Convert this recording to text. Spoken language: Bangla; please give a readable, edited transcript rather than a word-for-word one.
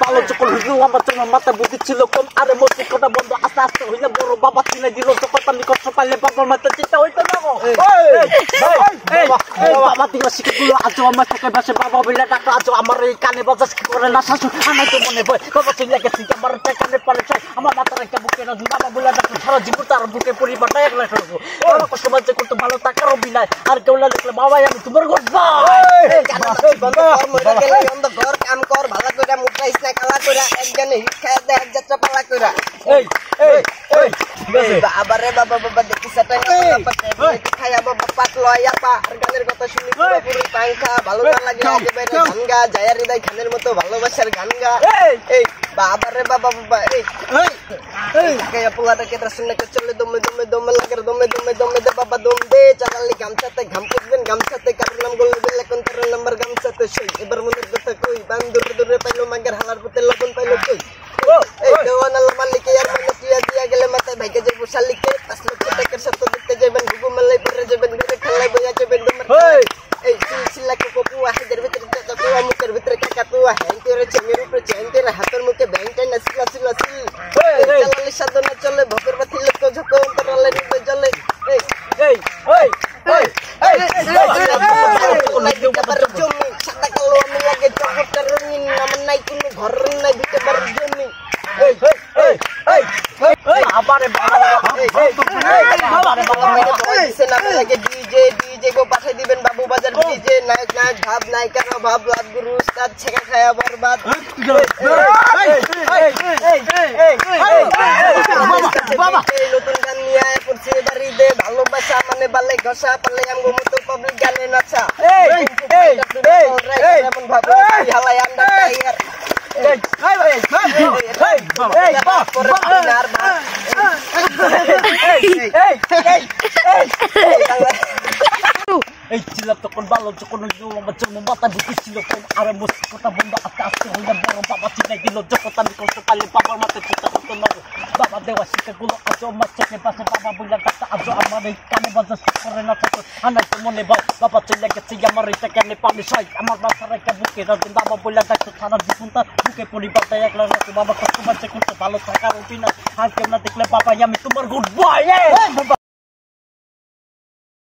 ভালো চকল আমার তোমার মাথা বুদ্ধি ছিল কম আরে মসজিদ কটা বন্ধ আস্তে আস্তে হইলে বড় বাবা কিনে দিল যখন আমি কষ্ট পাইলে বাবার মাথা চিন্তা হইতো না বাবা দিল শিখেগুলো আজ আমার চোখে বসে বাবা বলে ডাক্তার আজ আমার এই কানে বাজাস কি করে না শাশু আমার তো মনে ভয় বাবা চিন্তা গেছি আমার কানে পড়ে চাই আমার মাথার একটা বুকে না বাবা বলে ডাক্তার সারা জীবন তার বুকে পরিবারটা একলা করবো বাবা কষ্ট বাজে করতে ভালো টাকার অভিনয় আর কেউ না দেখলে বাবা আমি তোমার ঘর ঘর কাম কর ভালো করে মুখাইস না কালা করে একজনে খায় দেয় এক যাত্রা পালা করে আবারে বাবা বাবা দেখি সেটা খায়া বাবা পাত লয়া পা আর গানের কথা শুনি পুরো পাংখা ভালো না লাগে আগে বাইরে গান গা জায়ার হৃদয় খানের মতো ভালোবাসার গান গা এই বাবারে বাবা বাবা এই কায়া পোলাটা কেটে শুনে চলে দমে দমে দমে লাগে দমে দমে দমে দে বাবা দম দে চালালি গামছাতে ঘাম করবেন গামছাতে কারণ নাম গলে দিলে কোন তার নাম্বার গামছাতে সেই এবার মনের কথা কই বান দূরে দূরে পাইলো মাগের হালার পুতে লবণ পাইলো কই এই দেওয়ানাল মালিকে আর মনে টিয়া দিয়া গেলে মাথায় ভাইকে যাইবো শালিকে 5 লক্ষ টাকার সাথে দেখতে যাবেন ঘুঘু মালাই পরে যাবেন ঘুরে খেলাই বইয়া যাবেন তোমার এই সিলসিলা কপু হাতের ভিতরে চাপু মুখের ভিতরে কাকাতুয়া হ্যাং করে চেমের উপরে চেন করে হাতের মুখে ব্যাংটাই না সিলা সিলা সিল চালালি সাধনা চলে ভকের বাতি লোক ঝক অন্তরালে নিবে জলে এই এই ওই ওই এই জমি সাদা কালো আমি আগে চকটার রঙিন আমার নাই কোনো ঘর নাই ভিতরে বার জমি এই এই এই আবারে ডিজে গো পাঠিয়ে দিবেন বাবু বাজার ডিজে নায়ক নায়ক ভাব নায়িকার ভাব লাভ গুরু উস্তাদ ছেকা খায়া বরবাদ নতুন গান নিয়ে আয় পড়ছে বাড়ি দে ভালোবাসা মানে বালে ঘষা পালে আমগো মতো পাবলিক গানে নাচা এমন ভাবো হালাই আন্ডা টাইয়ার এই ছিল তখন ভালো যখন আমার জন্য মাথা ঢুকেছিল আরে মস্তি কথা বন্ধ আস্তে আস্তে হইলে বড় বাবা চিনাই দিল যখন আমি কষ্ট পাইলে বাবার মাথায় চিন্তা করতো না বাবা দেওয়া শিক্ষাগুলো আজ আমার চোখে পাশে বাবা বললে ডাক্তার আজ আমার এই কানে বাজার করে না থাকো আনাই তো মনে ভয় বাবা চলে গেছে আমার এটা কেন পানি সাই আমার বাচ্চার একটা বুকে রাখবেন বাবা বললে ডাক্তার সারা জীবন তার বুকে পরিবারটা একলা রাখো বাবা কষ্ট পাচ্ছে করতে ভালো থাকার অভিনয় আর কেউ না দেখলে বাবা আমি তোমার গুড বয়